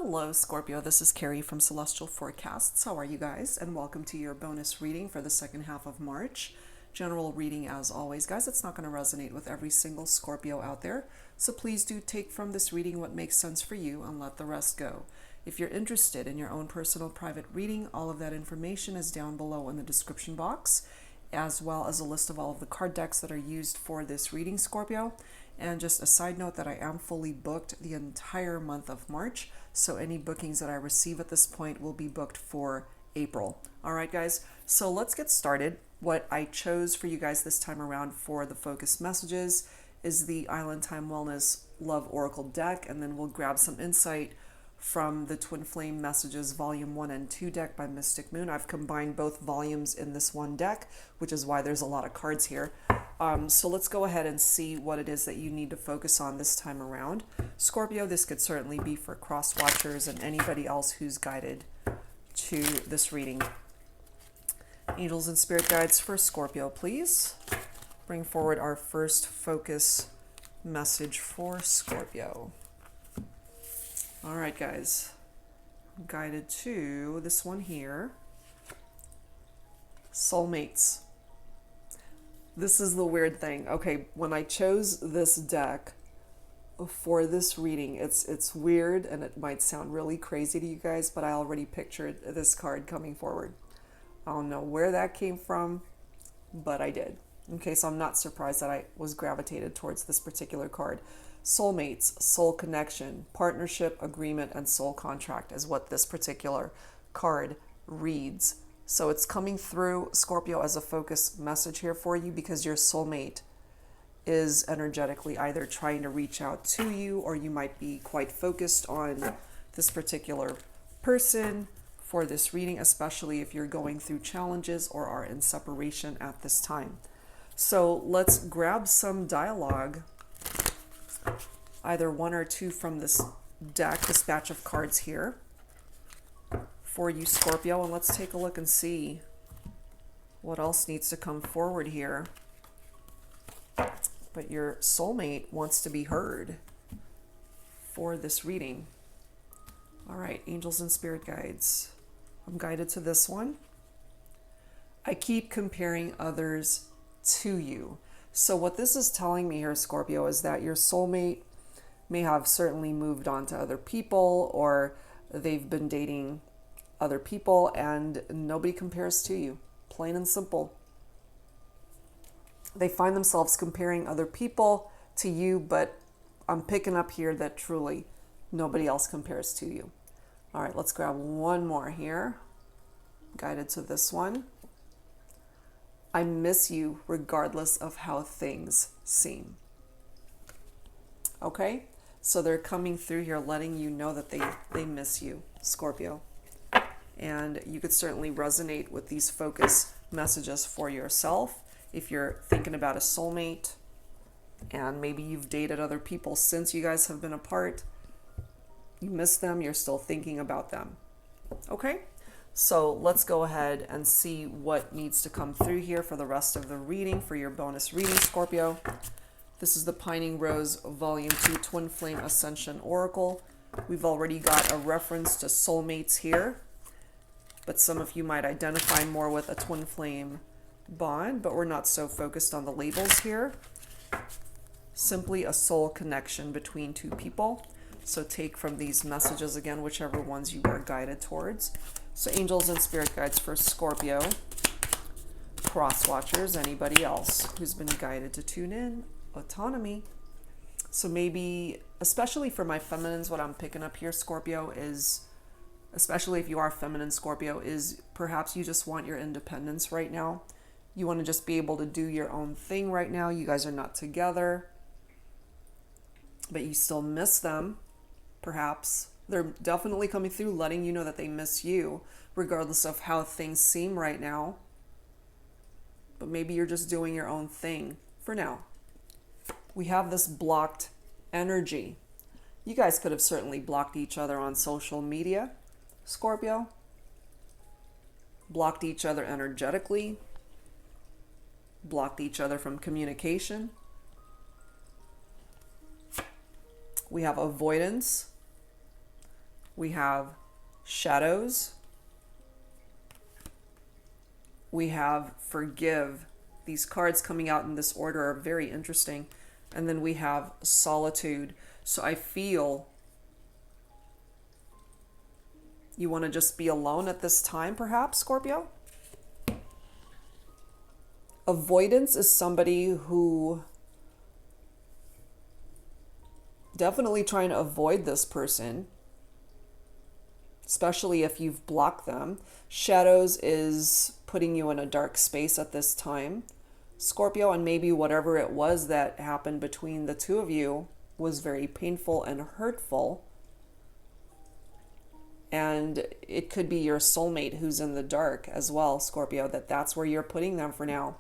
Hello, Scorpio. This is Carrie from Celestial Forecasts. How are you guys? And welcome to your bonus reading for the second half of March. General reading as always, guys. It's not going to resonate with every single Scorpio out there. So please do take from this reading what makes sense for you and let the rest go. If you're interested in your own personal private reading, all of that information is down below in the description box, as well as a list of all of the card decks that are used for this reading, Scorpio. And just a side note that I am fully booked the entire month of March, so any bookings that I receive at this point will be booked for April. All right, guys, so let's get started. What I chose for you guys this time around for the focus messages is the Island Time Wellness Love Oracle deck, and then we'll grab some insight from the Twin Flame Messages Volume 1 and 2 deck by Mystic Moon. I've combined both volumes in this one deck, which is why there's a lot of cards here. So let's go ahead and see what it is that you need to focus on this time around. Scorpio, this could certainly be for cross watchers and anybody else who's guided to this reading. Angels and spirit guides for Scorpio, please. Bring forward our first focus message for Scorpio. All right, guys. I'm guided to this one here. Soulmates. This is the weird thing. Okay, when I chose this deck for this reading, it's weird and it might sound really crazy to you guys, but I already pictured this card coming forward. I don't know where that came from, but I did. Okay, so I'm not surprised that I was gravitated towards this particular card. Soulmates, soul connection, partnership, agreement, and soul contract is what this particular card reads. So it's coming through, Scorpio, as a focus message here for you because your soulmate is energetically either trying to reach out to you, or you might be quite focused on this particular person for this reading, especially if you're going through challenges or are in separation at this time. So let's grab some dialogue, either one or two from this deck, this batch of cards here for you, Scorpio, and let's take a look and see what else needs to come forward here. But your soulmate wants to be heard for this reading. All right, angels and spirit guides. I'm guided to this one. I keep comparing others to you. So what this is telling me here, Scorpio, is that your soulmate may have certainly moved on to other people, or they've been dating other people and nobody compares to you. Plain and simple. They find themselves comparing other people to you, but I'm picking up here that truly nobody else compares to you. All right, let's grab one more here. Guided to this one. I miss you regardless of how things seem. Okay, so they're coming through here letting you know that they miss you, Scorpio. And you could certainly resonate with these focus messages for yourself if you're thinking about a soulmate and maybe you've dated other people since you guys have been apart. You miss them, you're still thinking about them. Okay, so let's go ahead and see what needs to come through here for the rest of the reading, for your bonus reading, Scorpio. This is the Pining Rose Volume 2 Twin Flame Ascension Oracle. We've already got a reference to soulmates here, but some of you might identify more with a twin flame bond, but we're not so focused on the labels here. Simply a soul connection between two people. So take from these messages again, whichever ones you are guided towards. So angels and spirit guides for Scorpio, cross watchers, anybody else who's been guided to tune in, autonomy. So maybe, especially for my feminines, what I'm picking up here, Scorpio, is, especially if you are feminine, Scorpio, is perhaps you just want your independence right now. You want to just be able to do your own thing right now. You guys are not together, but you still miss them, perhaps. They're definitely coming through letting you know that they miss you, regardless of how things seem right now. But maybe you're just doing your own thing for now. We have this blocked energy. You guys could have certainly blocked each other on social media, Scorpio. Blocked each other energetically. Blocked each other from communication. We have avoidance. We have shadows. We have forgive. These cards coming out in this order are very interesting. And then we have solitude. So I feel you want to just be alone at this time, perhaps, Scorpio? Avoidance is somebody who definitely trying to avoid this person, especially if you've blocked them. Shadows is putting you in a dark space at this time, Scorpio, and maybe whatever it was that happened between the two of you was very painful and hurtful. And it could be your soulmate who's in the dark as well, Scorpio, that's where you're putting them for now.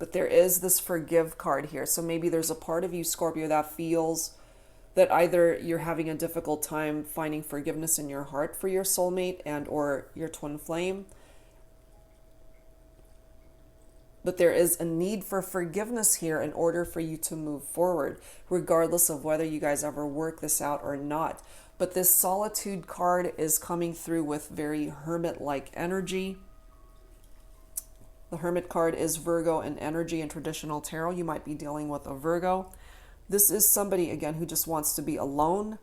But there is this forgive card here. So maybe there's a part of you, Scorpio, that feels that either you're having a difficult time finding forgiveness in your heart for your soulmate and or your twin flame. But there is a need for forgiveness here in order for you to move forward, regardless of whether you guys ever work this out or not. But this solitude card is coming through with very hermit-like energy. The Hermit card is Virgo in energy in traditional tarot. You might be dealing with a Virgo. This is somebody, again, who just wants to be alone,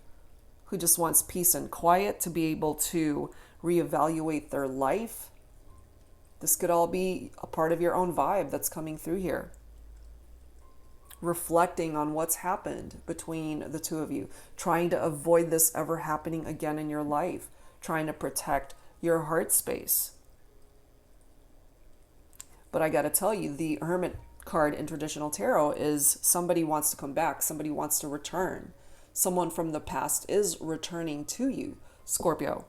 who just wants peace and quiet to be able to reevaluate their life. This could all be a part of your own vibe that's coming through here. Reflecting on what's happened between the two of you, trying to avoid this ever happening again in your life, trying to protect your heart space. But I got to tell you, the Hermit card in traditional tarot is somebody wants to come back, somebody wants to return. Someone from the past is returning to you, Scorpio.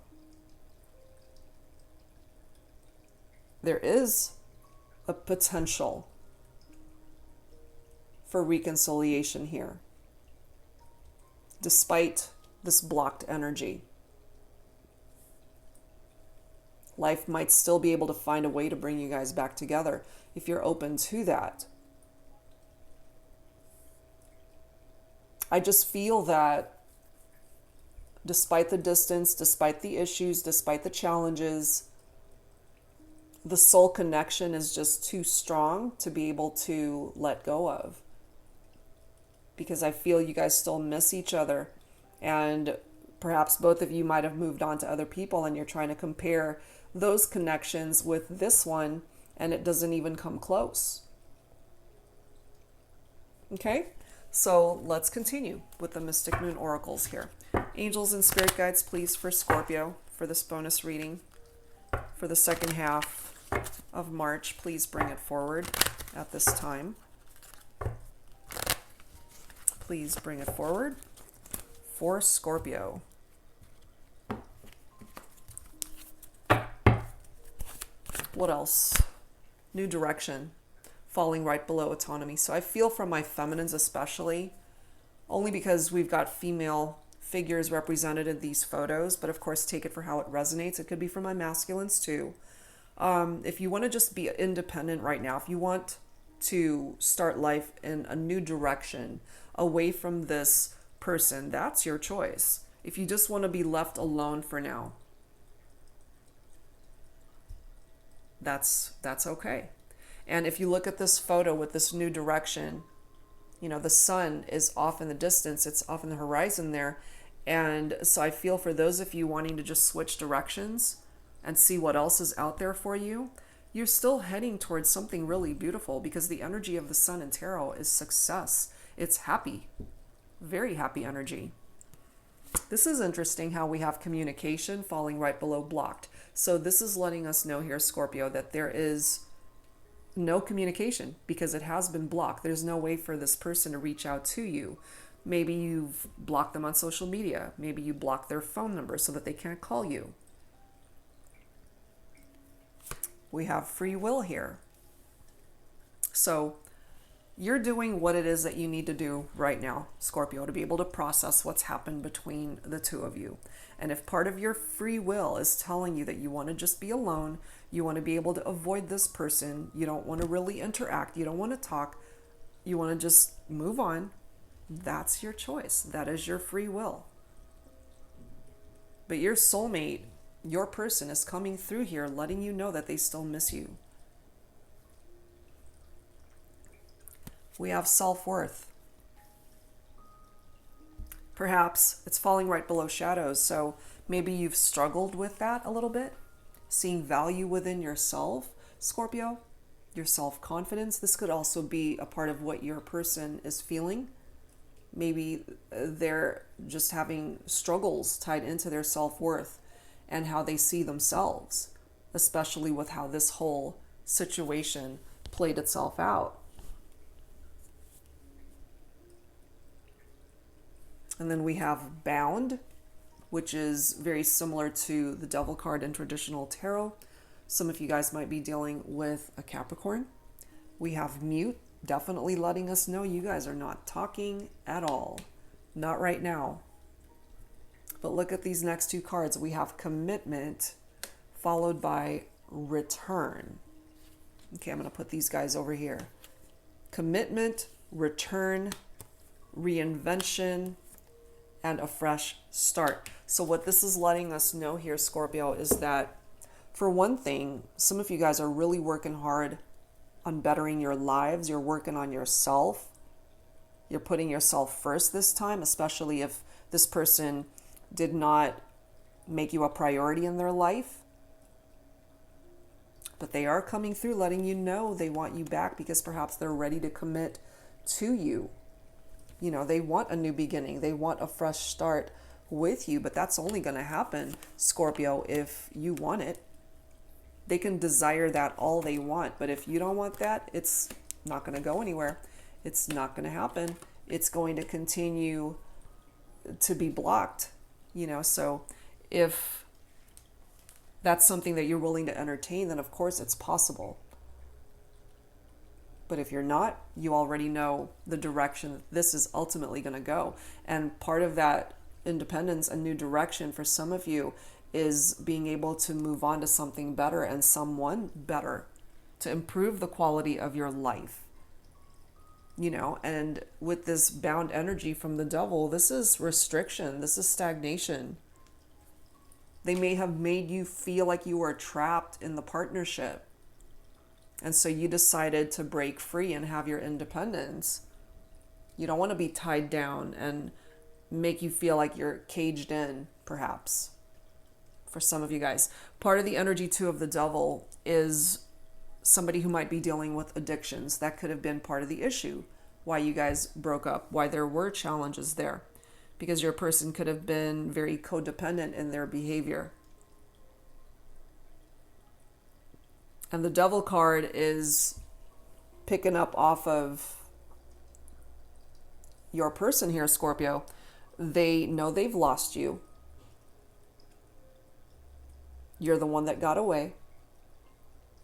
There is a potential for reconciliation here, despite this blocked energy. Life might still be able to find a way to bring you guys back together if you're open to that. I just feel that despite the distance, despite the issues, despite the challenges, the soul connection is just too strong to be able to let go of. Because I feel you guys still miss each other. And perhaps both of you might have moved on to other people and you're trying to compare those connections with this one and it doesn't even come close. Okay, so let's continue with the Mystic Moon Oracles here. Angels and Spirit Guides, please, for Scorpio, for this bonus reading for the second half of March. Please bring it forward at this time. Please bring it forward for Scorpio. What else? New direction, falling right below autonomy. So I feel from my feminines especially, only because we've got female figures represented in these photos, but of course take it for how it resonates. It could be for my masculines too. If you want to just be independent right now, if you want to start life in a new direction, away from this person, that's your choice. If you just want to be left alone for now, that's okay. And if you look at this photo with this new direction, you know, the sun is off in the distance, it's off in the horizon there. And so I feel for those of you wanting to just switch directions and see what else is out there for you, you're still heading towards something really beautiful, because the energy of the sun in tarot is success. It's happy, very happy energy. This is interesting how we have communication falling right below blocked. So this is letting us know here, Scorpio, that there is no communication because it has been blocked. There's no way for this person to reach out to you. Maybe you've blocked them on social media. Maybe you blocked their phone number so that they can't call you. We have free will here. So you're doing what it is that you need to do right now, Scorpio, to be able to process what's happened between the two of you. And if part of your free will is telling you that you want to just be alone, you want to be able to avoid this person, you don't want to really interact, you don't want to talk, you want to just move on, That's your choice. That is your free will. But your soulmate, your person, is coming through here letting you know that they still miss you. We have self-worth. Perhaps it's falling right below shadows, so maybe you've struggled with that a little bit. Seeing value within yourself, Scorpio, your self-confidence. This could also be a part of what your person is feeling. Maybe they're just having struggles tied into their self-worth and how they see themselves, especially with how this whole situation played itself out. And then we have bound, which is very similar to the Devil card in traditional tarot. Some of you guys might be dealing with a Capricorn. We have mute, definitely letting us know you guys are not talking at all. Not right now. But look at these next two cards. We have commitment followed by return. Okay, I'm going to put these guys over here. Commitment, return, reinvention, and a fresh start. So what this is letting us know here, Scorpio, is that for one thing, some of you guys are really working hard on bettering your lives. You're working on yourself. You're putting yourself first this time, especially if this person did not make you a priority in their life. But they are coming through letting you know they want you back because perhaps they're ready to commit to you. You know, they want a new beginning. They want a fresh start with you, but that's only going to happen, Scorpio, if you want it. They can desire that all they want, but if you don't want that, it's not going to go anywhere. It's not going to happen. It's going to continue to be blocked, you know. So if that's something that you're willing to entertain, then of course it's possible. But if you're not, you already know the direction that this is ultimately going to go. And part of that independence, a new direction for some of you, is being able to move on to something better and someone better to improve the quality of your life. You know, and with this bound energy from the devil, this is restriction. This is stagnation. They may have made you feel like you were trapped in the partnership. And so you decided to break free and have your independence. You don't want to be tied down and make you feel like you're caged in, perhaps. For some of you guys, part of the energy too of the devil is somebody who might be dealing with addictions. That could have been part of the issue, why you guys broke up, why there were challenges there, because your person could have been very codependent in their behavior. And the devil card is picking up off of your person here, Scorpio. They know they've lost you. You're the one that got away,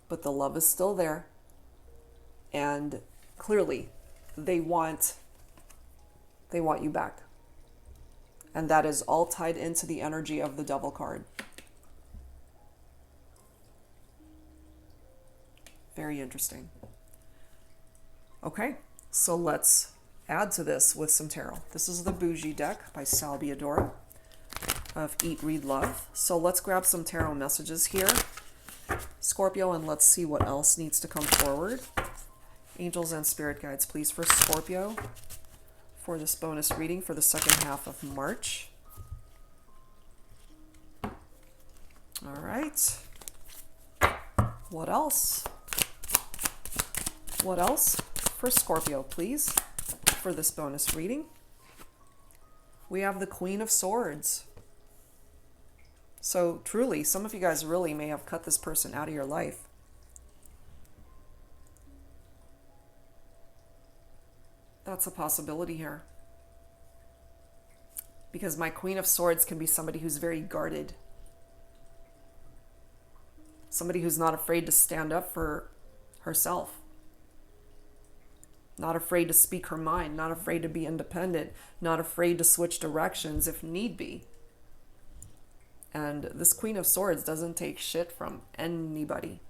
but the love is still there. And clearly, they want you back. And that is all tied into the energy of the devil card. Very interesting. Okay, so let's add to this with some tarot. This is the Bougie deck by Salviadora of Eat, Read, Love. So let's grab some tarot messages here, Scorpio, and let's see what else needs to come forward. Angels and spirit guides, please, for Scorpio for this bonus reading for the second half of March. All right. What else? What else for Scorpio, please, for this bonus reading? We have the Queen of Swords. So truly, some of you guys really may have cut this person out of your life. That's a possibility here. Because my Queen of Swords can be somebody who's very guarded. Somebody who's not afraid to stand up for herself. Not afraid to speak her mind, not afraid to be independent, not afraid to switch directions if need be. And this Queen of Swords doesn't take shit from anybody.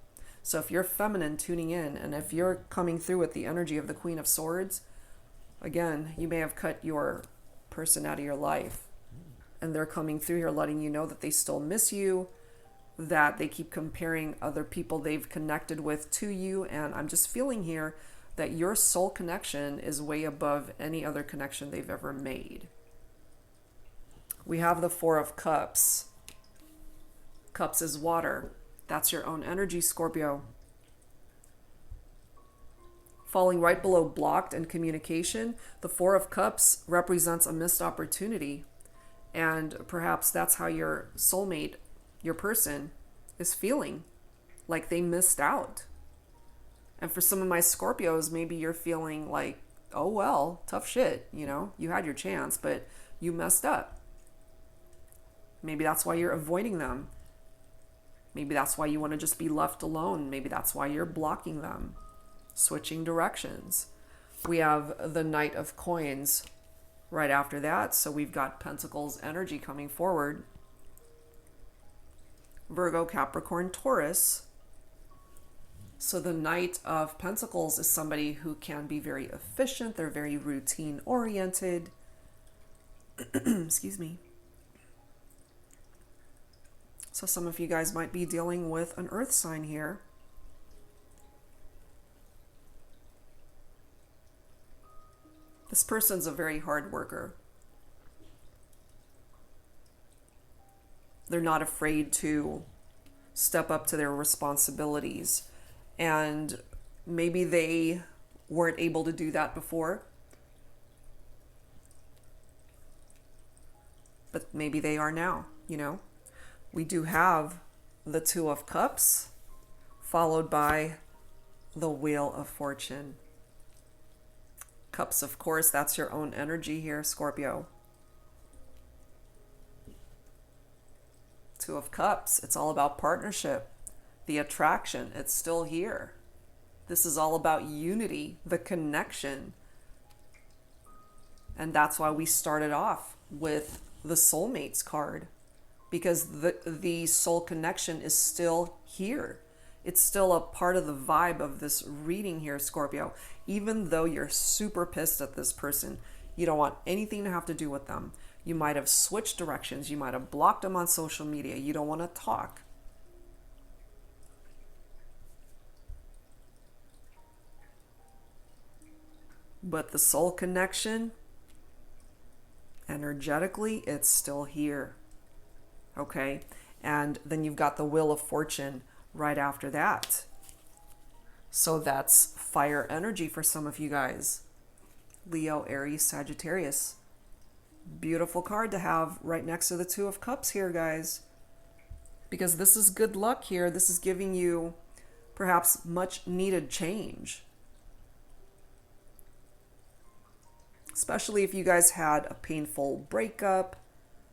So if you're feminine tuning in, and if you're coming through with the energy of the Queen of Swords, Again, you may have cut your person out of your life, and they're coming through here letting you know that they still miss you, that they keep comparing other people they've connected with to you. And I'm just feeling here that your soul connection is way above any other connection they've ever made. We have the Four of Cups. Cups is water. That's your own energy, Scorpio. Falling right below blocked and communication, the Four of Cups represents a missed opportunity. And perhaps that's how your soulmate, your person, is feeling, like they missed out. And for some of my Scorpios, maybe you're feeling like, oh well, tough shit, you know, you had your chance, but you messed up. Maybe that's why you're avoiding them. Maybe that's why you want to just be left alone. Maybe that's why you're blocking them, switching directions. We have the Knight of Coins right after that. So we've got Pentacles energy coming forward. Virgo, Capricorn, Taurus. So the Knight of Pentacles is somebody who can be very efficient. They're very routine oriented. Excuse me. So some of you guys might be dealing with an earth sign here. This person's a very hard worker. They're not afraid to step up to their responsibilities. And maybe they weren't able to do that before. But maybe they are now, you know. We do have the Two of Cups, followed by the Wheel of Fortune. Cups, of course, that's your own energy here, Scorpio. Two of Cups, it's all about partnership. The attraction, it's still here. This is all about unity, the connection. And that's why we started off with the Soulmates card. Because the soul connection is still here. It's still a part of the vibe of this reading here, Scorpio. Even though you're super pissed at this person, you don't want anything to have to do with them. You might have switched directions. You might have blocked them on social media. You don't want to talk. But the soul connection, energetically, it's still here. Okay, and then you've got the Wheel of Fortune right after that. So that's fire energy for some of you guys. Leo, Aries, Sagittarius. Beautiful card to have right next to the Two of Cups here, guys. Because this is good luck here. This is giving you perhaps much needed change. Especially if you guys had a painful breakup,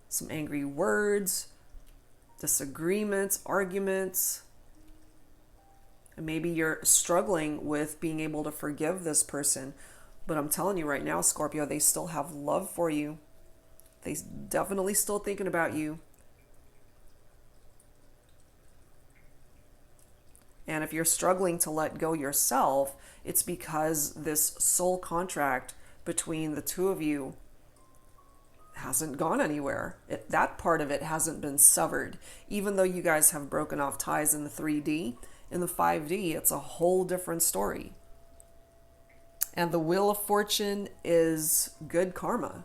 some angry words, disagreements, arguments. And maybe you're struggling with being able to forgive this person. But I'm telling you right now, Scorpio, they still have love for you. They're definitely still thinking about you. And if you're struggling to let go yourself, it's because this soul contract between the two of you hasn't gone anywhere. That part of it hasn't been severed. Even though you guys have broken off ties in the 3D, in the 5D, it's a whole different story. And the Wheel of Fortune is good karma.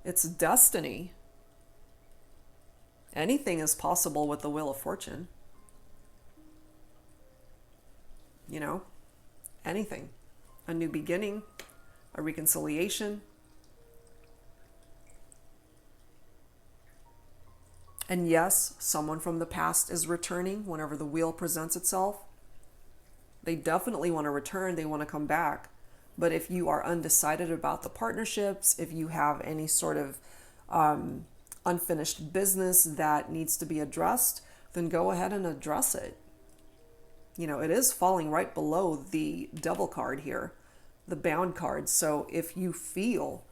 It's destiny. Anything is possible with the Wheel of Fortune. You know, anything. A new beginning, a reconciliation. And yes, someone from the past is returning whenever the wheel presents itself. They definitely want to return. They want to come back. But if you are undecided about the partnerships, if you have any sort of unfinished business that needs to be addressed, then go ahead and address it. You know, it is falling right below the Devil card here, the Bound card. So if you feel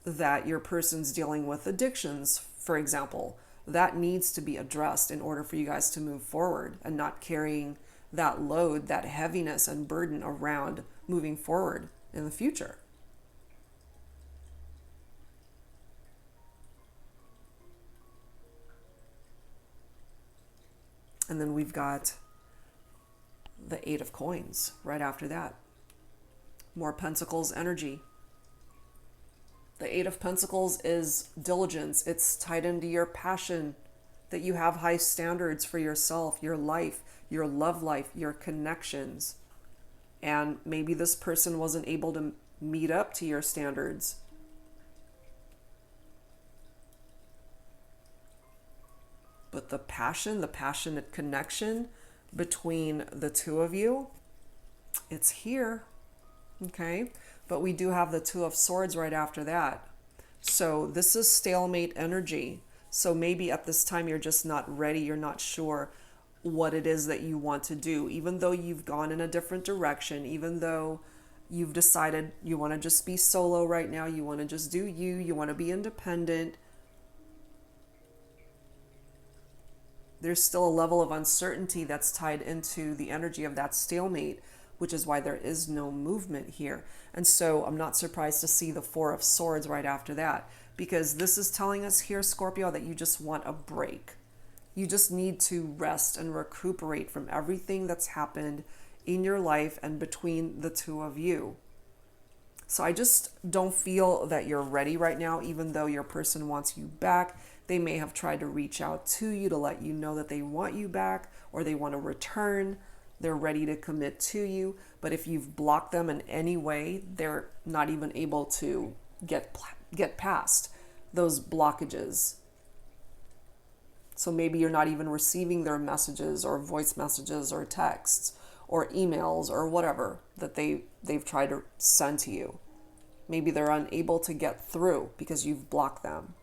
that your person's dealing with addictions, for example, that needs to be addressed in order for you guys to move forward and not carrying that load, that heaviness and burden around moving forward in the future. And then we've got the Eight of Coins right after that. More Pentacles energy. The Eight of Pentacles is diligence. It's tied into your passion, that you have high standards for yourself, your life, your love life, your connections. And maybe this person wasn't able to meet up to your standards. But the passion, the passionate connection between the two of you, it's here. Okay? But we do have the Two of Swords right after that. So this is stalemate energy. So maybe at this time you're just not ready. You're not sure what it is that you want to do. Even though you've gone in a different direction, even though you've decided you want to just be solo right now, you want to just do you, you want to be independent, there's still a level of uncertainty that's tied into the energy of that stalemate, which is why there is no movement here. And so I'm not surprised to see the Four of Swords right after that, because this is telling us here, Scorpio, that you just want a break. You just need to rest and recuperate from everything that's happened in your life and between the two of you. So I just don't feel that you're ready right now, even though your person wants you back. They may have tried to reach out to you to let you know that they want you back, or they want to return. They're ready to commit to you. But if you've blocked them in any way, they're not even able to get past those blockages. So maybe you're not even receiving their messages or voice messages or texts or emails or whatever that they've tried to send to you. Maybe they're unable to get through because you've blocked them.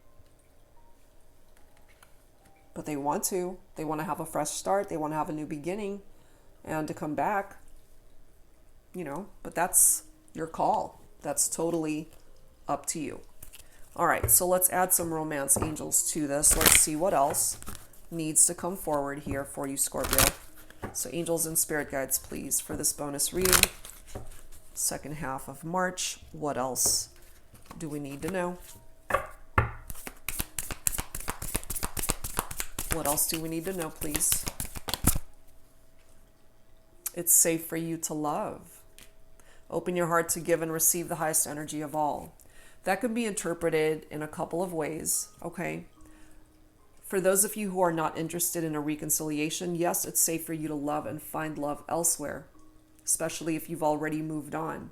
But they want to. They want to have a fresh start. They want to have a new beginning and to come back. But that's your call. That's totally up to you. All right, so let's add some romance angels to this. Let's see what else needs to come forward here for you, Scorpio. So angels and spirit guides, please, for this bonus reading. Second half of March. What else do we need to know? What else do we need to know, please? It's safe for you to love. Open your heart to give and receive the highest energy of all. That can be interpreted in a couple of ways, okay? For those of you who are not interested in a reconciliation, yes, it's safe for you to love and find love elsewhere, especially if you've already moved on.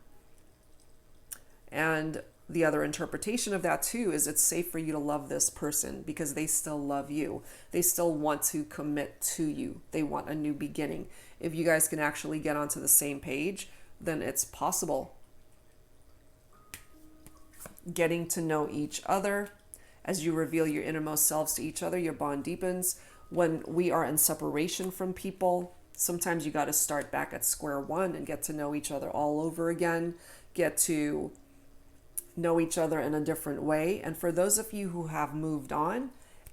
And the other interpretation of that too is it's safe for you to love this person because they still love you. They still want to commit to you. They want a new beginning. If you guys can actually get onto the same page, then it's possible. Getting to know each other. As you reveal your innermost selves to each other, your bond deepens. When we are in separation from people, sometimes you got to start back at square one and get to know each other all over again. Get to know each other in a different way. And for those of you who have moved on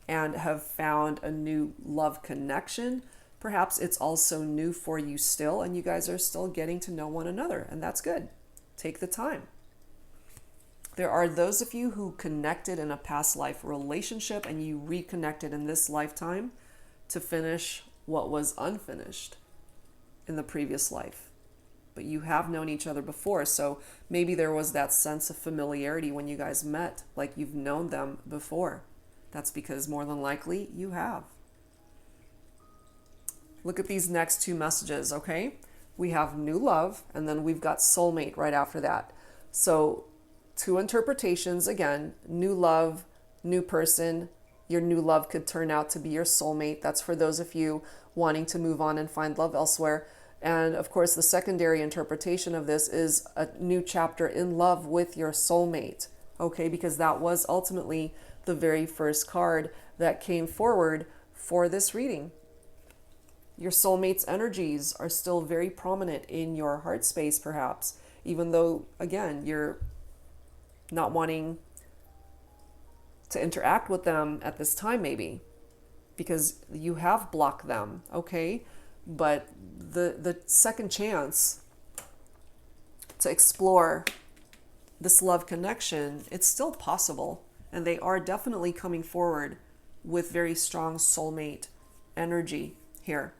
and have found a new love connection, perhaps it's also new for you still, and you guys are still getting to know one another, and that's good. Take the time. There are those of you who connected in a past life relationship and you reconnected in this lifetime to finish what was unfinished in the previous life. But you have known each other before, so maybe there was that sense of familiarity when you guys met, like you've known them before. That's because more than likely you have. Look at these next two messages, okay? We have new love, and then we've got soulmate right after that. So two interpretations, again, new love, new person. Your new love could turn out to be your soulmate. That's for those of you wanting to move on and find love elsewhere. And of course, the secondary interpretation of this is a new chapter in love with your soulmate, okay? Because that was ultimately the very first card that came forward for this reading. Your soulmate's energies are still very prominent in your heart space, perhaps, even though, again, you're not wanting to interact with them at this time, maybe, because you have blocked them, okay? But the second chance to explore this love connection, it's still possible, and they are definitely coming forward with very strong soulmate energy here.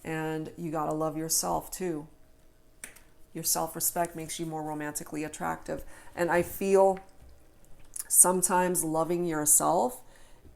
And you got to love yourself too. Your self-respect makes you more romantically attractive. And I feel sometimes loving yourself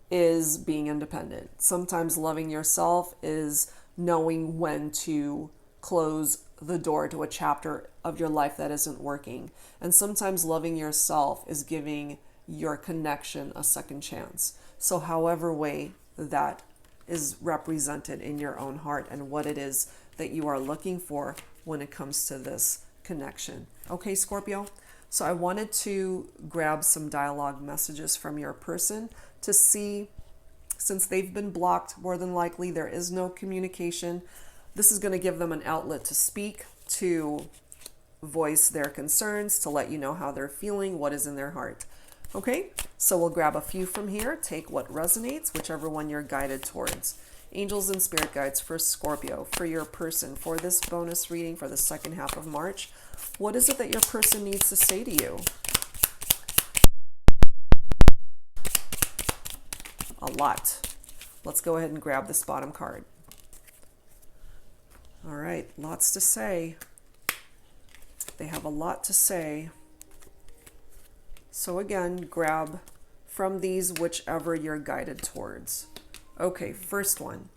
is being independent. Sometimes loving yourself is knowing when to close the door to a chapter of your life that isn't working. And sometimes loving yourself is giving your connection a second chance. So however way that is represented in your own heart and what it is that you are looking for when it comes to this connection. Okay, Scorpio? So I wanted to grab some dialogue messages from your person to see, since they've been blocked, more than likely there is no communication. This is going to give them an outlet to speak, to voice their concerns, to let you know how they're feeling, what is in their heart. Okay, so we'll grab a few from here, take what resonates, whichever one you're guided towards. Angels and spirit guides for Scorpio, for your person, for this bonus reading for the second half of March. What is it that your person needs to say to you? A lot. Let's go ahead and grab this bottom card. All right, lots to say. They have a lot to say. So again, grab from these whichever you're guided towards. Okay, first one.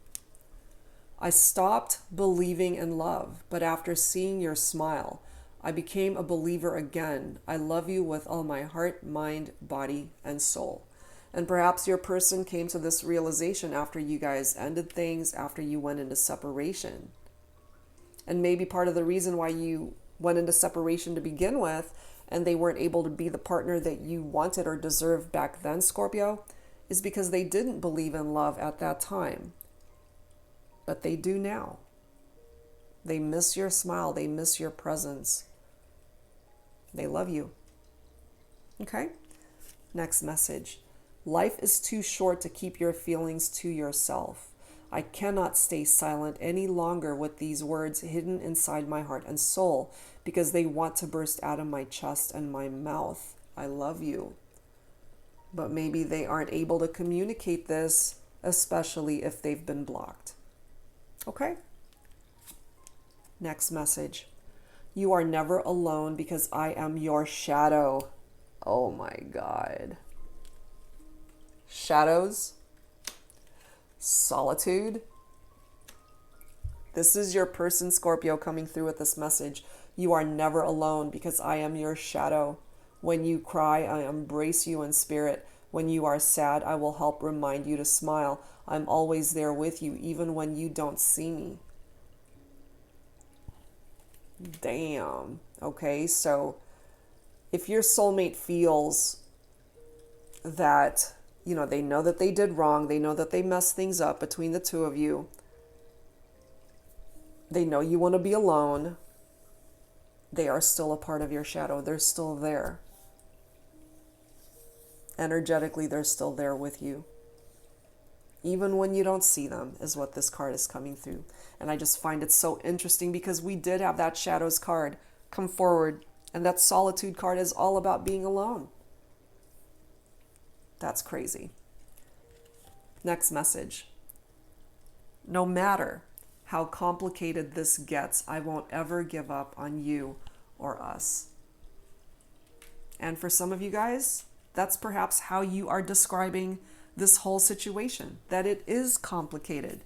I stopped believing in love, but after seeing your smile, I became a believer again. I love you with all my heart, mind, body, and soul. And perhaps your person came to this realization after you guys ended things, after you went into separation. And maybe part of the reason why you went into separation to begin with, and they weren't able to be the partner that you wanted or deserved back then, Scorpio, is because they didn't believe in love at that time. But they do now. They miss your smile. They miss your presence. They love you. Okay? Next message. Life is too short to keep your feelings to yourself. I cannot stay silent any longer with these words hidden inside my heart and soul because they want to burst out of my chest and my mouth. I love you. But maybe they aren't able to communicate this, especially if they've been blocked. Okay? Next message. You are never alone because I am your shadow. Oh my God. Shadows. Solitude. This is your person, Scorpio, coming through with this message. You are never alone because I am your shadow. When you cry, I embrace you in spirit. When you are sad, I will help remind you to smile. I'm always there with you, even when you don't see me. Damn. Okay, so if your soulmate feels that, you know, they know that they did wrong, they know that they messed things up between the two of you, they know you want to be alone, they are still a part of your shadow. They're still there. Energetically, they're still there with you. Even when you don't see them, is what this card is coming through. And I just find it so interesting because we did have that shadows card come forward. And that solitude card is all about being alone. That's crazy. Next message. No matter how complicated this gets, I won't ever give up on you or us. And for some of you guys, that's perhaps how you are describing this whole situation, that it is complicated.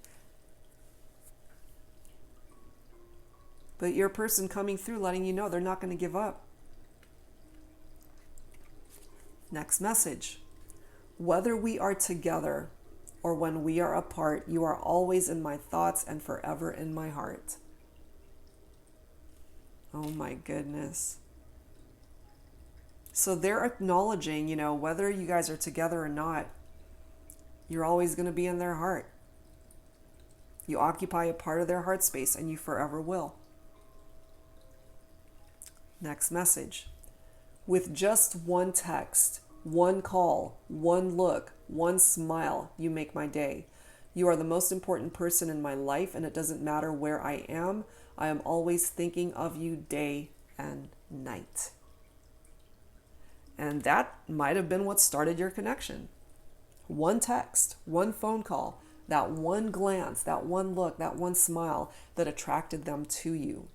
But your person coming through letting you know they're not going to give up. Next message. Whether we are together or when we are apart, you are always in my thoughts and forever in my heart. Oh my goodness. So they're acknowledging, you know, whether you guys are together or not, you're always going to be in their heart. You occupy a part of their heart space and you forever will. Next message. With just one text, one call, one look, one smile, you make my day. You are the most important person in my life, and it doesn't matter where I am always thinking of you day and night. And that might have been what started your connection. One text, one phone call, that one glance, that one look, that one smile that attracted them to you.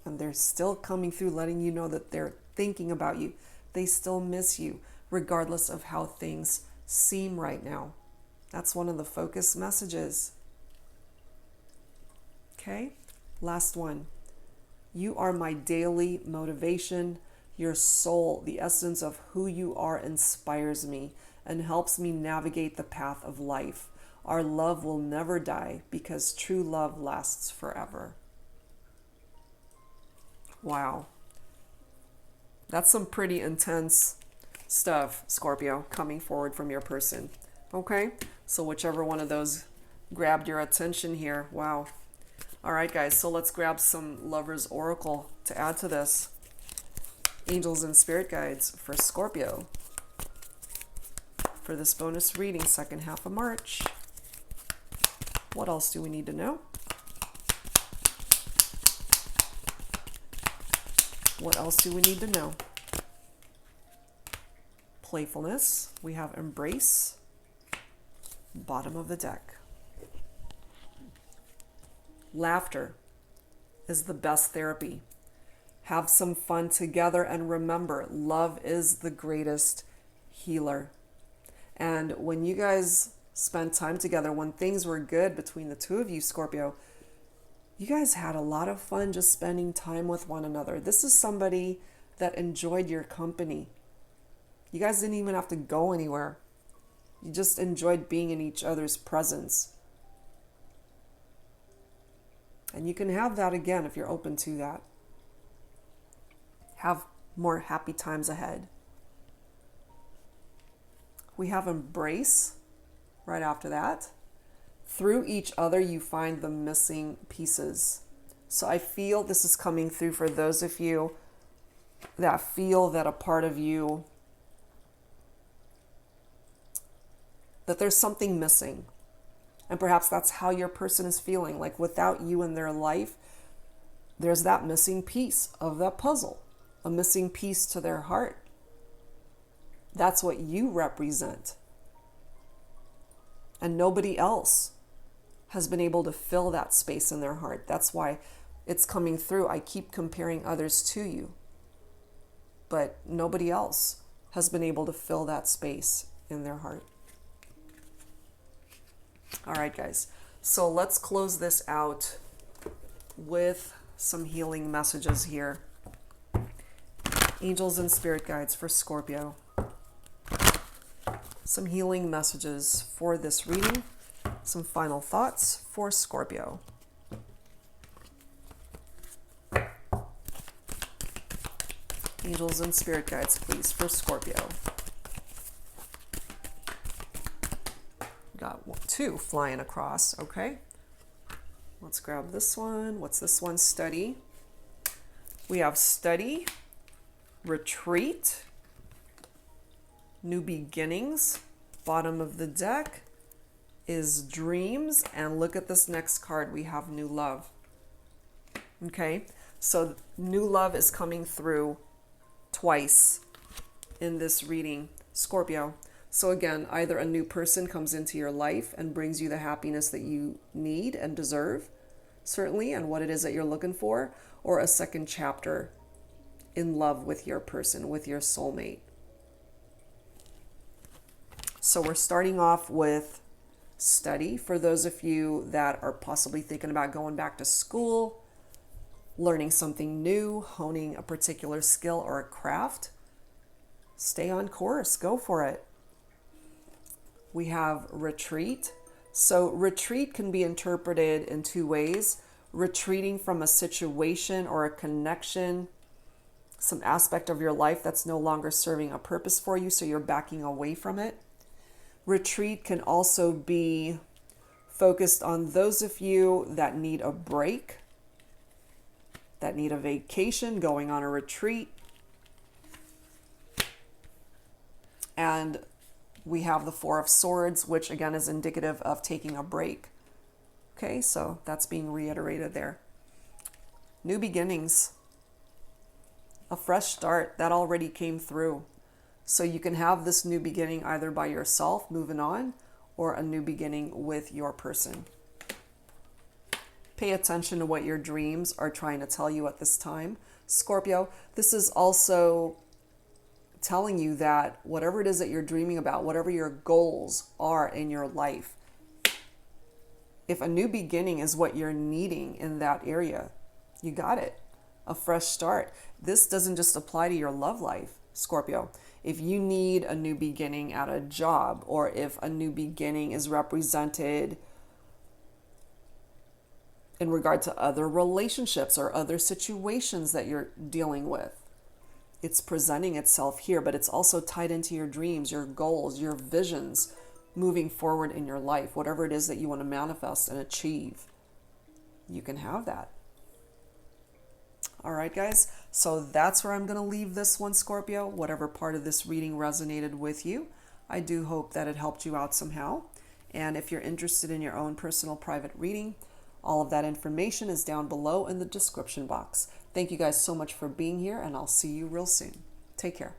And they're still coming through, letting you know that they're thinking about you. They still miss you, regardless of how things seem right now. That's one of the focus messages. Okay, last one. You are my daily motivation. Your soul, the essence of who you are, inspires me and helps me navigate the path of life. Our love will never die because true love lasts forever. Wow. That's some pretty intense stuff, Scorpio, coming forward from your person. Okay, so whichever one of those grabbed your attention here, wow. All right, guys, so let's grab some Lover's Oracle to add to this. Angels and Spirit Guides for Scorpio for this bonus reading, second half of March. What else do we need to know? What else do we need to know? Playfulness. We have embrace. Bottom of the deck. Laughter is the best therapy. Have some fun together, and remember, love is the greatest healer. And when you guys spent time together, when things were good between the two of you, Scorpio, you guys had a lot of fun just spending time with one another. This is somebody that enjoyed your company. You guys didn't even have to go anywhere. You just enjoyed being in each other's presence. And you can have that again if you're open to that. Have more happy times ahead. We have embrace right after that. Through each other, you find the missing pieces. So I feel this is coming through for those of you that feel that a part of you, that there's something missing. And perhaps that's how your person is feeling. Like without you in their life, there's that missing piece of that puzzle, a missing piece to their heart. That's what you represent. And nobody else has been able to fill that space in their heart. That's why it's coming through. I keep comparing others to you, but nobody else has been able to fill that space in their heart. All right, guys. So let's close this out with some healing messages here. Angels and Spirit Guides for Scorpio. Some healing messages for this reading. Some final thoughts for Scorpio. Angels and Spirit Guides, please, for Scorpio. Got two flying across. Okay. Let's grab this one. What's this one? Study. We have study, retreat, new beginnings. Bottom of the deck is dreams. And look at this next card. We have new love. Okay. So new love is coming through twice in this reading, Scorpio. So again, either a new person comes into your life and brings you the happiness that you need and deserve, certainly, and what it is that you're looking for, or a second chapter in love with your person, with your soulmate. So we're starting off with study. For those of you that are possibly thinking about going back to school, learning something new, honing a particular skill or a craft, stay on course, go for it. We have retreat. So retreat can be interpreted in two ways. Retreating from a situation or a connection, some aspect of your life that's no longer serving a purpose for you, so you're backing away from it. Retreat can also be focused on those of you that need a break, that need a vacation, going on a retreat. And we have the Four of Swords, which again is indicative of taking a break. Okay, so that's being reiterated there. New beginnings, a fresh start, that already came through. So you can have this new beginning either by yourself, moving on, or a new beginning with your person. Pay attention to what your dreams are trying to tell you at this time, Scorpio. This is also telling you that whatever it is that you're dreaming about, whatever your goals are in your life, if a new beginning is what you're needing in that area, you got it. A fresh start. This doesn't just apply to your love life, Scorpio. If you need a new beginning at a job, or if a new beginning is represented in regard to other relationships or other situations that you're dealing with, it's presenting itself here, but it's also tied into your dreams, your goals, your visions moving forward in your life. Whatever it is that you want to manifest and achieve, you can have that. All right, guys. So that's where I'm going to leave this one, Scorpio. Whatever part of this reading resonated with you, I do hope that it helped you out somehow. And if you're interested in your own personal private reading, all of that information is down below in the description box. Thank you guys so much for being here, and I'll see you real soon. Take care.